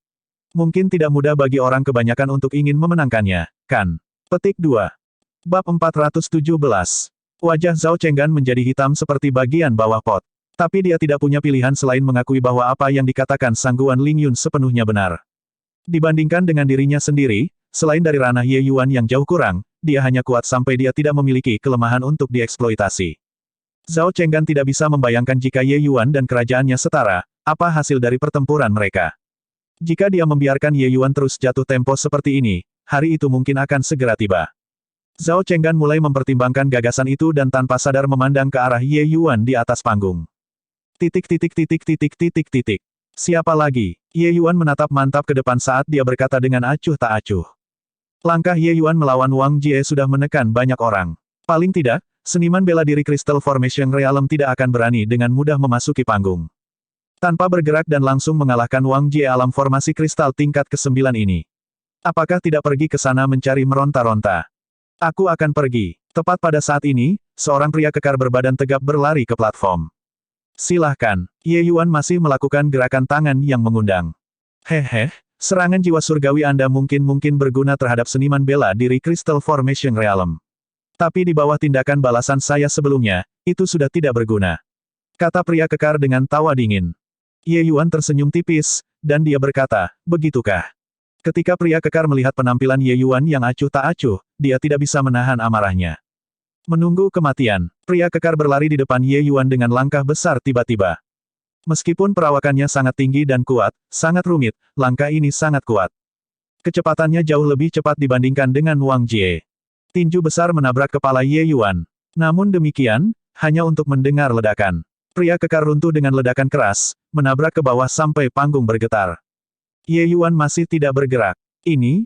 A: Mungkin tidak mudah bagi orang kebanyakan untuk ingin memenangkannya, kan? Petik 2. Bab 417. Wajah Zhao Chenggan menjadi hitam seperti bagian bawah pot. Tapi dia tidak punya pilihan selain mengakui bahwa apa yang dikatakan Sangguan Ling Yun sepenuhnya benar. Dibandingkan dengan dirinya sendiri, selain dari ranah Ye Yuan yang jauh kurang, dia hanya kuat sampai dia tidak memiliki kelemahan untuk dieksploitasi. Zhao Chenggan tidak bisa membayangkan jika Ye Yuan dan kerajaannya setara, apa hasil dari pertempuran mereka. Jika dia membiarkan Ye Yuan terus jatuh tempo seperti ini, hari itu mungkin akan segera tiba. Zhao Chenggan mulai mempertimbangkan gagasan itu dan tanpa sadar memandang ke arah Ye Yuan di atas panggung. Siapa lagi? Ye Yuan menatap mantap ke depan saat dia berkata dengan acuh tak acuh. Langkah Ye Yuan melawan Wang Jie sudah menekan banyak orang. Paling tidak, seniman bela diri Crystal Formation Realm tidak akan berani dengan mudah memasuki panggung. Tanpa bergerak dan langsung mengalahkan Wang Jie alam formasi kristal tingkat ke-9 ini. Apakah tidak pergi ke sana mencari meronta-ronta? Aku akan pergi. Tepat pada saat ini, seorang pria kekar berbadan tegap berlari ke platform. Silahkan. Ye Yuan masih melakukan gerakan tangan yang mengundang. Hehe, serangan jiwa surgawi Anda mungkin berguna terhadap seniman bela diri Crystal Formation Realm. Tapi di bawah tindakan balasan saya sebelumnya, itu sudah tidak berguna. Kata pria kekar dengan tawa dingin. Ye Yuan tersenyum tipis, dan dia berkata, begitukah? Ketika pria kekar melihat penampilan Ye Yuan yang acuh tak acuh, dia tidak bisa menahan amarahnya. Menunggu kematian, pria kekar berlari di depan Ye Yuan dengan langkah besar tiba-tiba. Meskipun perawakannya sangat tinggi dan kuat, sangat rumit, langkah ini sangat kuat. Kecepatannya jauh lebih cepat dibandingkan dengan Wang Jie. Tinju besar menabrak kepala Ye Yuan. Namun demikian, hanya untuk mendengar ledakan. Pria kekar runtuh dengan ledakan keras, menabrak ke bawah sampai panggung bergetar. Ye Yuan masih tidak bergerak. Ini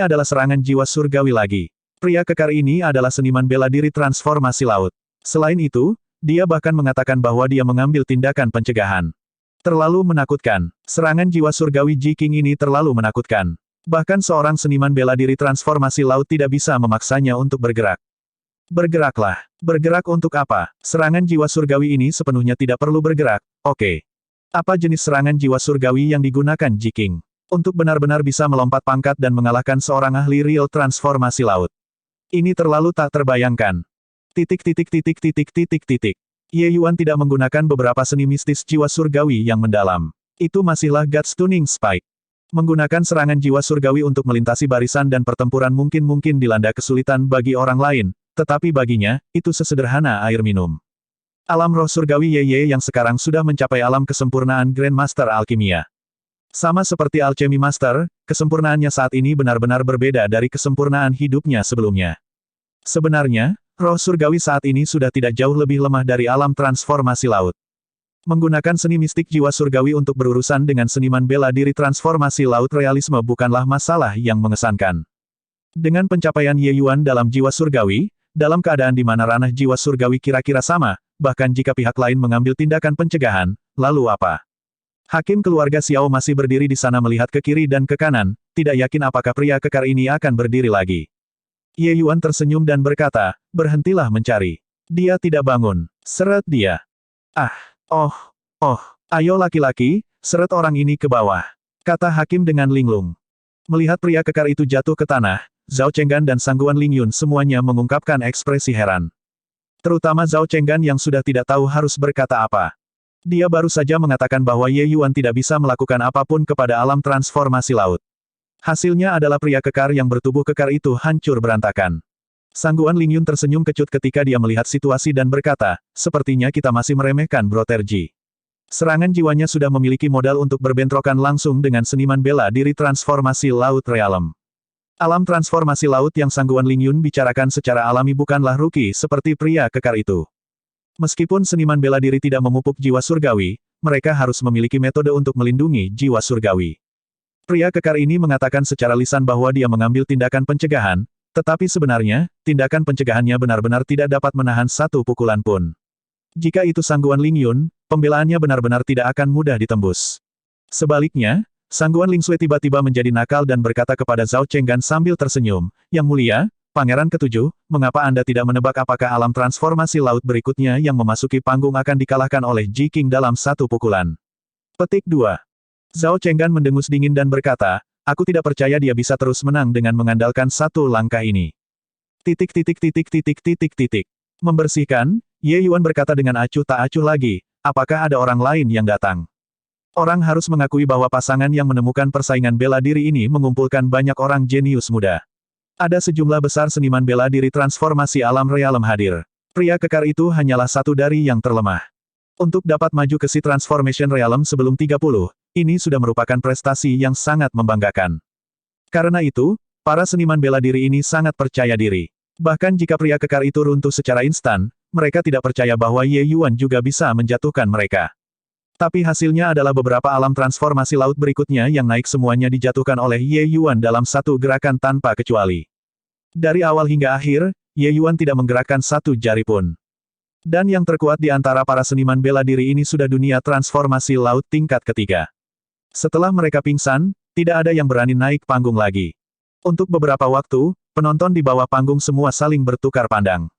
A: adalah serangan jiwa surgawi lagi. Pria kekar ini adalah seniman bela diri transformasi laut. Selain itu, dia bahkan mengatakan bahwa dia mengambil tindakan pencegahan. Terlalu menakutkan. Serangan jiwa surgawi Jiking ini terlalu menakutkan. Bahkan seorang seniman bela diri transformasi laut tidak bisa memaksanya untuk bergerak. Bergeraklah. Bergerak untuk apa? Serangan jiwa surgawi ini sepenuhnya tidak perlu bergerak, oke. Apa jenis serangan jiwa surgawi yang digunakan Jiking? Untuk benar-benar bisa melompat pangkat dan mengalahkan seorang ahli real transformasi laut. Ini terlalu tak terbayangkan. Ye Yuan tidak menggunakan beberapa seni mistis jiwa surgawi yang mendalam. Itu masihlah God Stunning Spike. Menggunakan serangan jiwa surgawi untuk melintasi barisan dan pertempuran mungkin dilanda kesulitan bagi orang lain, tetapi baginya, itu sesederhana air minum. Alam roh surgawi Ye yang sekarang sudah mencapai alam kesempurnaan Grandmaster Alkimia. Sama seperti Alchemy Master, kesempurnaannya saat ini benar-benar berbeda dari kesempurnaan hidupnya sebelumnya. Sebenarnya, roh surgawi saat ini sudah tidak jauh lebih lemah dari alam transformasi laut. Menggunakan seni mistik jiwa surgawi untuk berurusan dengan seniman bela diri transformasi laut realisme bukanlah masalah yang mengesankan. Dengan pencapaian Ye Yuan dalam jiwa surgawi, dalam keadaan di mana ranah jiwa surgawi kira-kira sama, bahkan jika pihak lain mengambil tindakan pencegahan, lalu apa? Hakim keluarga Xiao masih berdiri di sana melihat ke kiri dan ke kanan, tidak yakin apakah pria kekar ini akan berdiri lagi. Ye Yuan tersenyum dan berkata, berhentilah mencari. Dia tidak bangun. Seret dia. Ayo laki-laki, seret orang ini ke bawah. Kata hakim dengan linglung. Melihat pria kekar itu jatuh ke tanah, Zhao Chenggan dan Sangguan Ling Yun semuanya mengungkapkan ekspresi heran. Terutama Zhao Chenggan yang sudah tidak tahu harus berkata apa. Dia baru saja mengatakan bahwa Ye Yuan tidak bisa melakukan apapun kepada alam transformasi laut. Hasilnya adalah pria kekar yang bertubuh kekar itu hancur berantakan. Sangguan Ling Yun tersenyum kecut ketika dia melihat situasi dan berkata, sepertinya kita masih meremehkan Broterji. Serangan jiwanya sudah memiliki modal untuk berbentrokan langsung dengan seniman bela diri transformasi laut realem. Alam transformasi laut yang Sangguan Lingyun bicarakan secara alami bukanlah ruki seperti pria kekar itu. Meskipun seniman bela diri tidak memupuk jiwa surgawi, mereka harus memiliki metode untuk melindungi jiwa surgawi. Pria kekar ini mengatakan secara lisan bahwa dia mengambil tindakan pencegahan, tetapi sebenarnya, tindakan pencegahannya benar-benar tidak dapat menahan satu pukulan pun. Jika itu Sangguan Lingyun, pembelaannya benar-benar tidak akan mudah ditembus. Sebaliknya, Sangguan Lingsue tiba-tiba menjadi nakal dan berkata kepada Zhao Chenggan sambil tersenyum, "Yang mulia, Pangeran Ketujuh, mengapa Anda tidak menebak apakah alam transformasi laut berikutnya yang memasuki panggung akan dikalahkan oleh Ji King dalam satu pukulan?" Petik 2. Zhao Chenggan mendengus dingin dan berkata, "Aku tidak percaya dia bisa terus menang dengan mengandalkan satu langkah ini." Membersihkan, Ye Yuan berkata dengan acuh tak acuh lagi, "Apakah ada orang lain yang datang?" Orang harus mengakui bahwa pasangan yang menemukan persaingan bela diri ini mengumpulkan banyak orang jenius muda. Ada sejumlah besar seniman bela diri transformasi alam realem hadir. Pria kekar itu hanyalah satu dari yang terlemah. Untuk dapat maju ke Sea Transformation Realm sebelum 30, ini sudah merupakan prestasi yang sangat membanggakan. Karena itu, para seniman bela diri ini sangat percaya diri. Bahkan jika pria kekar itu runtuh secara instan, mereka tidak percaya bahwa Ye Yuan juga bisa menjatuhkan mereka. Tapi hasilnya adalah beberapa alam transformasi laut berikutnya yang naik semuanya dijatuhkan oleh Ye Yuan dalam satu gerakan tanpa kecuali. Dari awal hingga akhir, Ye Yuan tidak menggerakkan satu jari pun. Dan yang terkuat di antara para seniman bela diri ini sudah dunia transformasi laut tingkat ketiga. Setelah mereka pingsan, tidak ada yang berani naik panggung lagi. Untuk beberapa waktu, penonton di bawah panggung semua saling bertukar pandang.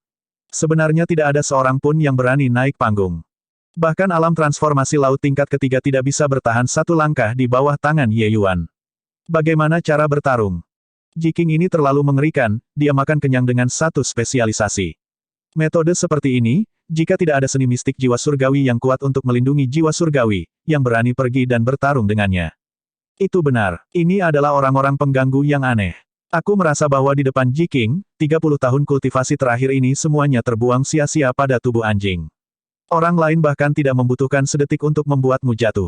A: Sebenarnya tidak ada seorang pun yang berani naik panggung. Bahkan alam transformasi laut tingkat ketiga tidak bisa bertahan satu langkah di bawah tangan Ye Yuan. Bagaimana cara bertarung? Ji King ini terlalu mengerikan, dia makan kenyang dengan satu spesialisasi. Metode seperti ini, jika tidak ada seni mistik jiwa surgawi yang kuat untuk melindungi jiwa surgawi, yang berani pergi dan bertarung dengannya. Itu benar, ini adalah orang-orang pengganggu yang aneh. Aku merasa bahwa di depan Ji King, 30 tahun kultivasi terakhir ini semuanya terbuang sia-sia pada tubuh anjing. Orang lain bahkan tidak membutuhkan sedetik untuk membuatmu jatuh.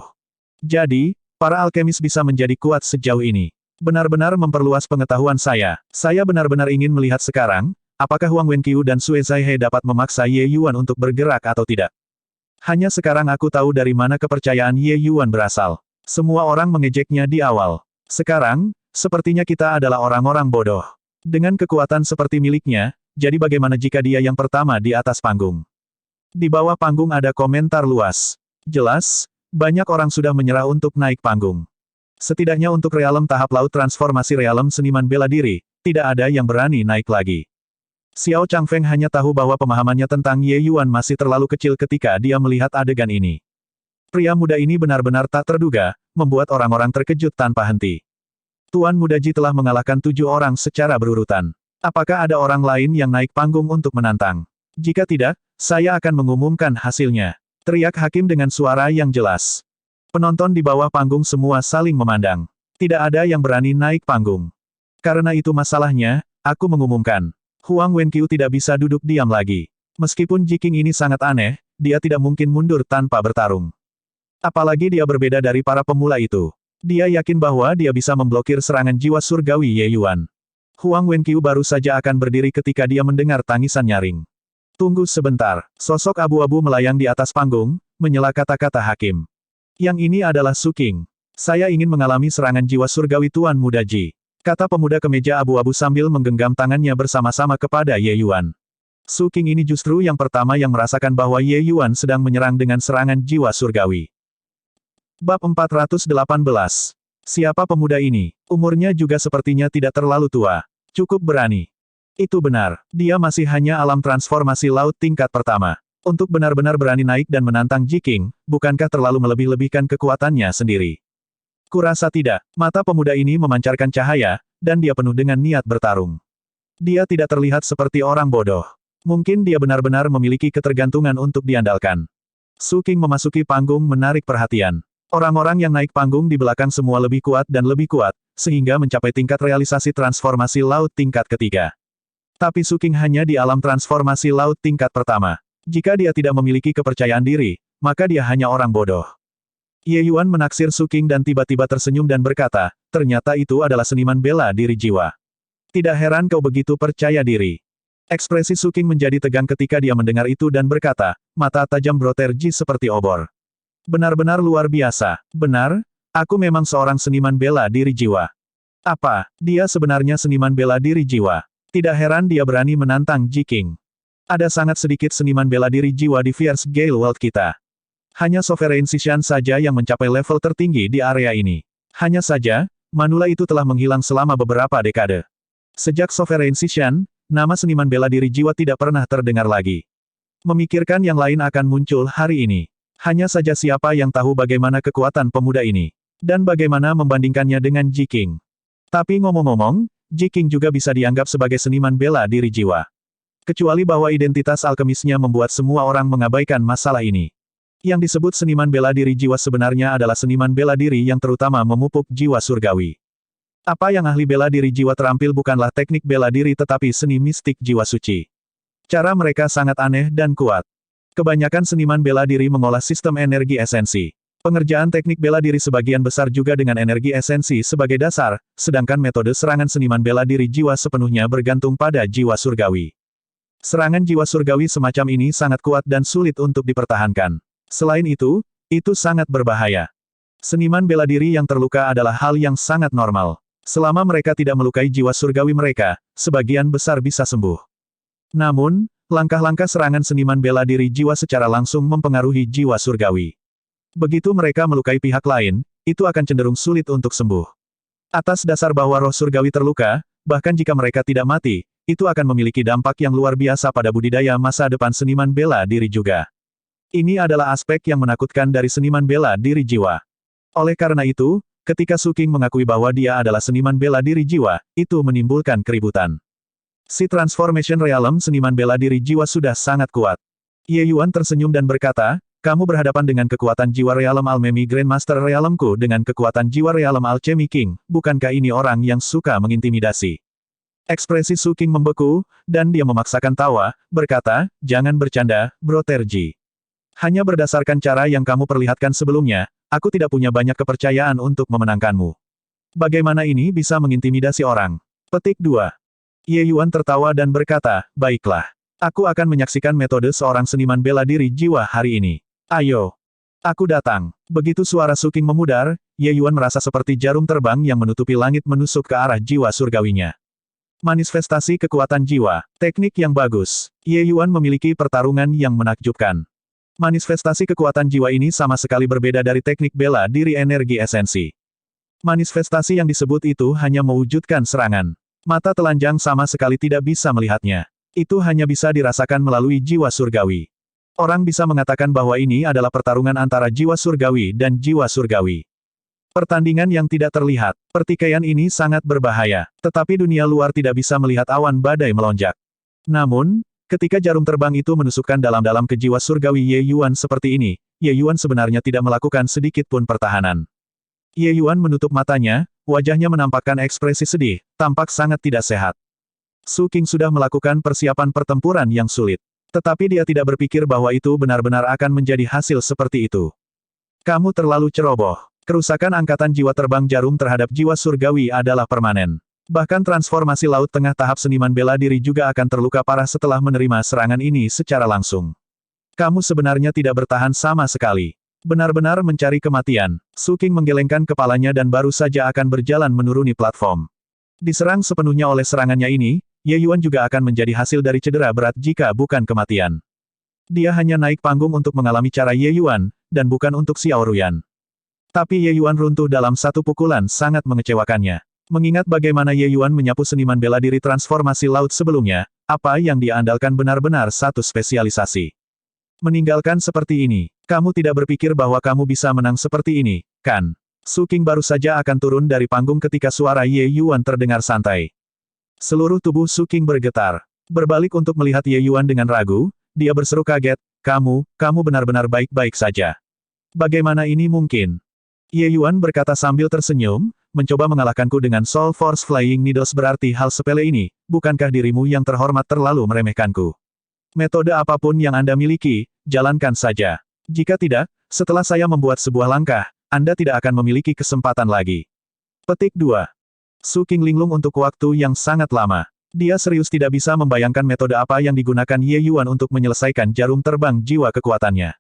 A: Jadi, para alkemis bisa menjadi kuat sejauh ini. Benar-benar memperluas pengetahuan saya. Saya benar-benar ingin melihat sekarang, apakah Huang Wenqiu dan Sui Zaihe dapat memaksa Ye Yuan untuk bergerak atau tidak. Hanya sekarang aku tahu dari mana kepercayaan Ye Yuan berasal. Semua orang mengejeknya di awal. Sekarang, sepertinya kita adalah orang-orang bodoh. Dengan kekuatan seperti miliknya, jadi bagaimana jika dia yang pertama di atas panggung? Di bawah panggung ada komentar luas. Jelas, banyak orang sudah menyerah untuk naik panggung. Setidaknya untuk realem tahap laut transformasi realem seniman bela diri, tidak ada yang berani naik lagi. Xiao Changfeng hanya tahu bahwa pemahamannya tentang Ye Yuan masih terlalu kecil ketika dia melihat adegan ini. Pria muda ini benar-benar tak terduga, membuat orang-orang terkejut tanpa henti. Tuan Muda Ji telah mengalahkan 7 orang secara berurutan. Apakah ada orang lain yang naik panggung untuk menantang? Jika tidak, saya akan mengumumkan hasilnya. Teriak hakim dengan suara yang jelas. Penonton di bawah panggung semua saling memandang. Tidak ada yang berani naik panggung. Karena itu masalahnya, aku mengumumkan. Huang Wenqiu tidak bisa duduk diam lagi. Meskipun Ji King ini sangat aneh, dia tidak mungkin mundur tanpa bertarung. Apalagi dia berbeda dari para pemula itu. Dia yakin bahwa dia bisa memblokir serangan jiwa surgawi Ye Yuan. Huang Wenqiu baru saja akan berdiri ketika dia mendengar tangisan nyaring. Tunggu sebentar, sosok abu-abu melayang di atas panggung, menyela kata-kata hakim. Yang ini adalah Su King. Saya ingin mengalami serangan jiwa surgawi Tuan Muda Ji. Kata pemuda kemeja abu-abu sambil menggenggam tangannya bersama-sama kepada Ye Yuan. Su King ini justru yang pertama yang merasakan bahwa Ye Yuan sedang menyerang dengan serangan jiwa surgawi. Bab 418. Siapa pemuda ini? Umurnya juga sepertinya tidak terlalu tua. Cukup berani. Itu benar, dia masih hanya alam transformasi laut tingkat pertama. Untuk benar-benar berani naik dan menantang Ji King, bukankah terlalu melebih-lebihkan kekuatannya sendiri? Kurasa tidak, mata pemuda ini memancarkan cahaya, dan dia penuh dengan niat bertarung. Dia tidak terlihat seperti orang bodoh. Mungkin dia benar-benar memiliki ketergantungan untuk diandalkan. Su King memasuki panggung menarik perhatian. Orang-orang yang naik panggung di belakang semua lebih kuat dan lebih kuat, sehingga mencapai tingkat realisasi transformasi laut tingkat ketiga. Tapi Su King hanya di alam transformasi laut tingkat pertama. Jika dia tidak memiliki kepercayaan diri, maka dia hanya orang bodoh. Ye Yuan menaksir Su King dan tiba-tiba tersenyum dan berkata, ternyata itu adalah seniman bela diri jiwa. Tidak heran kau begitu percaya diri. Ekspresi Su King menjadi tegang ketika dia mendengar itu dan berkata, mata tajam Broterji seperti obor. Benar-benar luar biasa. Benar, aku memang seorang seniman bela diri jiwa. Apa, dia sebenarnya seniman bela diri jiwa? Tidak heran dia berani menantang Ji King. Ada sangat sedikit seniman bela diri jiwa di Fierce Gale World kita. Hanya Sovereign Sishan saja yang mencapai level tertinggi di area ini. Hanya saja, manula itu telah menghilang selama beberapa dekade. Sejak Sovereign Sishan, nama seniman bela diri jiwa tidak pernah terdengar lagi. Memikirkan yang lain akan muncul hari ini. Hanya saja siapa yang tahu bagaimana kekuatan pemuda ini. Dan bagaimana membandingkannya dengan Ji King. Tapi ngomong-ngomong, Ji King juga bisa dianggap sebagai seniman bela diri jiwa. Kecuali bahwa identitas alkemisnya membuat semua orang mengabaikan masalah ini. Yang disebut seniman bela diri jiwa sebenarnya adalah seniman bela diri yang terutama memupuk jiwa surgawi. Apa yang ahli bela diri jiwa terampil bukanlah teknik bela diri tetapi seni mistik jiwa suci. Cara mereka sangat aneh dan kuat. Kebanyakan seniman bela diri mengolah sistem energi esensi. Pengerjaan teknik bela diri sebagian besar juga dengan energi esensi sebagai dasar, sedangkan metode serangan seniman bela diri jiwa sepenuhnya bergantung pada jiwa surgawi. Serangan jiwa surgawi semacam ini sangat kuat dan sulit untuk dipertahankan. Selain itu sangat berbahaya. Seniman bela diri yang terluka adalah hal yang sangat normal. Selama mereka tidak melukai jiwa surgawi mereka, sebagian besar bisa sembuh. Namun, langkah-langkah serangan seniman bela diri jiwa secara langsung mempengaruhi jiwa surgawi. Begitu mereka melukai pihak lain, itu akan cenderung sulit untuk sembuh. Atas dasar bahwa roh surgawi terluka, bahkan jika mereka tidak mati, itu akan memiliki dampak yang luar biasa pada budidaya masa depan seniman bela diri juga. Ini adalah aspek yang menakutkan dari seniman bela diri jiwa. Oleh karena itu, ketika Su King mengakui bahwa dia adalah seniman bela diri jiwa, itu menimbulkan keributan. Si Transformation Realm seniman bela diri jiwa sudah sangat kuat. Ye Yuan tersenyum dan berkata, kamu berhadapan dengan kekuatan jiwa Realm Alchemy Grandmaster Realmku dengan kekuatan jiwa Realm Alchemy King, bukankah ini orang yang suka mengintimidasi? Ekspresi Su King membeku, dan dia memaksakan tawa, berkata, jangan bercanda, Broterji. Hanya berdasarkan cara yang kamu perlihatkan sebelumnya, aku tidak punya banyak kepercayaan untuk memenangkanmu. Bagaimana ini bisa mengintimidasi orang? Petik 2. Ye Yuan tertawa dan berkata, baiklah. Aku akan menyaksikan metode seorang seniman bela diri jiwa hari ini. Ayo. Aku datang. Begitu suara Su King memudar, Ye Yuan merasa seperti jarum terbang yang menutupi langit menusuk ke arah jiwa surgawinya. Manifestasi kekuatan jiwa. Teknik yang bagus. Ye Yuan memiliki pertarungan yang menakjubkan. Manifestasi kekuatan jiwa ini sama sekali berbeda dari teknik bela diri energi esensi. Manifestasi yang disebut itu hanya mewujudkan serangan. Mata telanjang sama sekali tidak bisa melihatnya. Itu hanya bisa dirasakan melalui jiwa surgawi. Orang bisa mengatakan bahwa ini adalah pertarungan antara jiwa surgawi dan jiwa surgawi. Pertandingan yang tidak terlihat. Pertikaian ini sangat berbahaya. Tetapi dunia luar tidak bisa melihat awan badai melonjak. Namun, ketika jarum terbang itu menusukkan dalam-dalam ke jiwa surgawi Ye Yuan seperti ini, Ye Yuan sebenarnya tidak melakukan sedikit pun pertahanan. Ye Yuan menutup matanya, wajahnya menampakkan ekspresi sedih, tampak sangat tidak sehat. Su King sudah melakukan persiapan pertempuran yang sulit. Tetapi dia tidak berpikir bahwa itu benar-benar akan menjadi hasil seperti itu. Kamu terlalu ceroboh. Kerusakan angkatan jiwa terbang jarum terhadap jiwa surgawi adalah permanen. Bahkan transformasi laut tengah tahap seniman bela diri juga akan terluka parah setelah menerima serangan ini secara langsung. Kamu sebenarnya tidak bertahan sama sekali. Benar-benar mencari kematian. Su King menggelengkan kepalanya dan baru saja akan berjalan menuruni platform. Diserang sepenuhnya oleh serangannya ini, Ye Yuan juga akan menjadi hasil dari cedera berat jika bukan kematian. Dia hanya naik panggung untuk mengalami cara Ye Yuan, dan bukan untuk Xiao Ruyan. Tapi Ye Yuan runtuh dalam satu pukulan sangat mengecewakannya. Mengingat bagaimana Ye Yuan menyapu seniman bela diri transformasi laut sebelumnya, apa yang dia andalkan benar-benar satu spesialisasi. Meninggalkan seperti ini, kamu tidak berpikir bahwa kamu bisa menang seperti ini, kan? Su King baru saja akan turun dari panggung ketika suara Ye Yuan terdengar santai. Seluruh tubuh Su King bergetar. Berbalik untuk melihat Ye Yuan dengan ragu, dia berseru kaget, kamu benar-benar baik-baik saja. Bagaimana ini mungkin? Ye Yuan berkata sambil tersenyum, mencoba mengalahkanku dengan Soul Force Flying Needles berarti hal sepele ini, bukankah dirimu yang terhormat terlalu meremehkanku? Metode apapun yang Anda miliki, jalankan saja. Jika tidak, setelah saya membuat sebuah langkah, Anda tidak akan memiliki kesempatan lagi. Petik 2. Su King linglung untuk waktu yang sangat lama. Dia serius tidak bisa membayangkan metode apa yang digunakan Ye Yuan untuk menyelesaikan jarum terbang jiwa kekuatannya.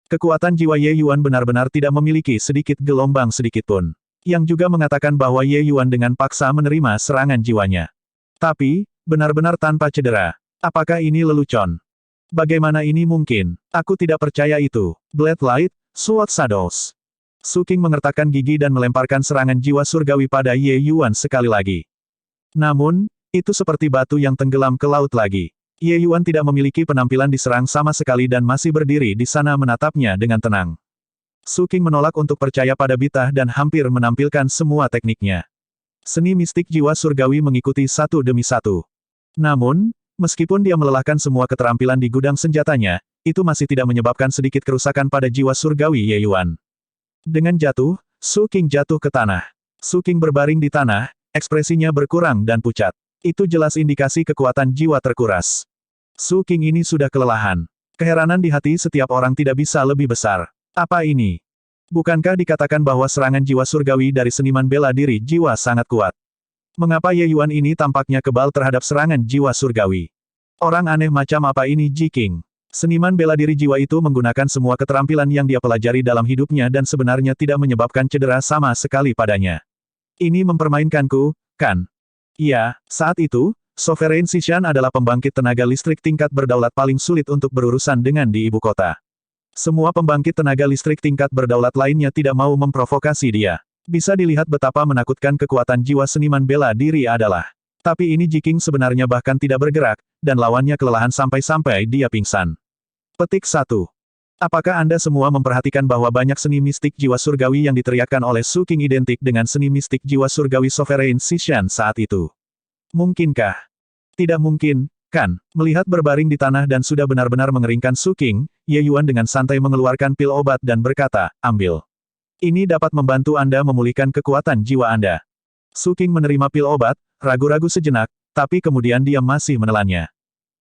A: Kekuatan jiwa Ye Yuan benar-benar tidak memiliki sedikit gelombang sedikitpun. Yang juga mengatakan bahwa Ye Yuan dengan paksa menerima serangan jiwanya. Tapi, benar-benar tanpa cedera. Apakah ini lelucon? Bagaimana ini mungkin? Aku tidak percaya itu. Blade Light, Sword Shadows. Su King mengertakkan gigi dan melemparkan serangan jiwa surgawi pada Ye Yuan sekali lagi. Namun, itu seperti batu yang tenggelam ke laut lagi. Ye Yuan tidak memiliki penampilan diserang sama sekali dan masih berdiri di sana menatapnya dengan tenang. Su King menolak untuk percaya pada Bitah dan hampir menampilkan semua tekniknya. Seni mistik jiwa surgawi mengikuti satu demi satu. Namun, meskipun dia melelahkan semua keterampilan di gudang senjatanya, itu masih tidak menyebabkan sedikit kerusakan pada jiwa surgawi Ye Yuan. Dengan jatuh, Su King jatuh ke tanah. Su King berbaring di tanah, ekspresinya berkurang dan pucat. Itu jelas indikasi kekuatan jiwa terkuras. Su King ini sudah kelelahan. Keheranan di hati setiap orang tidak bisa lebih besar. Apa ini? Bukankah dikatakan bahwa serangan jiwa surgawi dari seniman bela diri jiwa sangat kuat? Mengapa Ye Yuan ini tampaknya kebal terhadap serangan jiwa surgawi? Orang aneh macam apa ini Ji King? Seniman bela diri jiwa itu menggunakan semua keterampilan yang dia pelajari dalam hidupnya dan sebenarnya tidak menyebabkan cedera sama sekali padanya. Ini mempermainkanku, kan? Iya, saat itu, Sovereign Sishan adalah pembangkit tenaga listrik tingkat berdaulat paling sulit untuk berurusan dengan di ibu kota. Semua pembangkit tenaga listrik tingkat berdaulat lainnya tidak mau memprovokasi dia. Bisa dilihat betapa menakutkan kekuatan jiwa seniman bela diri adalah. Tapi ini Ji King sebenarnya bahkan tidak bergerak, dan lawannya kelelahan sampai-sampai dia pingsan. Petik 1. Apakah Anda semua memperhatikan bahwa banyak seni mistik jiwa surgawi yang diteriakkan oleh Su King identik dengan seni mistik jiwa surgawi Sovereign Sishan saat itu? Mungkinkah? Tidak mungkin, kan? Melihat berbaring di tanah dan sudah benar-benar mengeringkan Su King, Ye Yuan dengan santai mengeluarkan pil obat dan berkata, ambil. Ini dapat membantu Anda memulihkan kekuatan jiwa Anda. Su King menerima pil obat, ragu-ragu sejenak, tapi kemudian dia masih menelannya.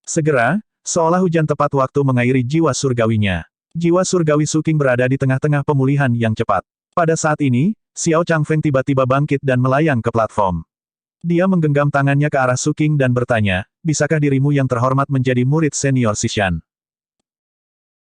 A: Segera, seolah hujan tepat waktu mengairi jiwa surgawinya. Jiwa surgawi Su King berada di tengah-tengah pemulihan yang cepat. Pada saat ini, Xiao Changfeng tiba-tiba bangkit dan melayang ke platform. Dia menggenggam tangannya ke arah Su King dan bertanya, bisakah dirimu yang terhormat menjadi murid senior Sishan?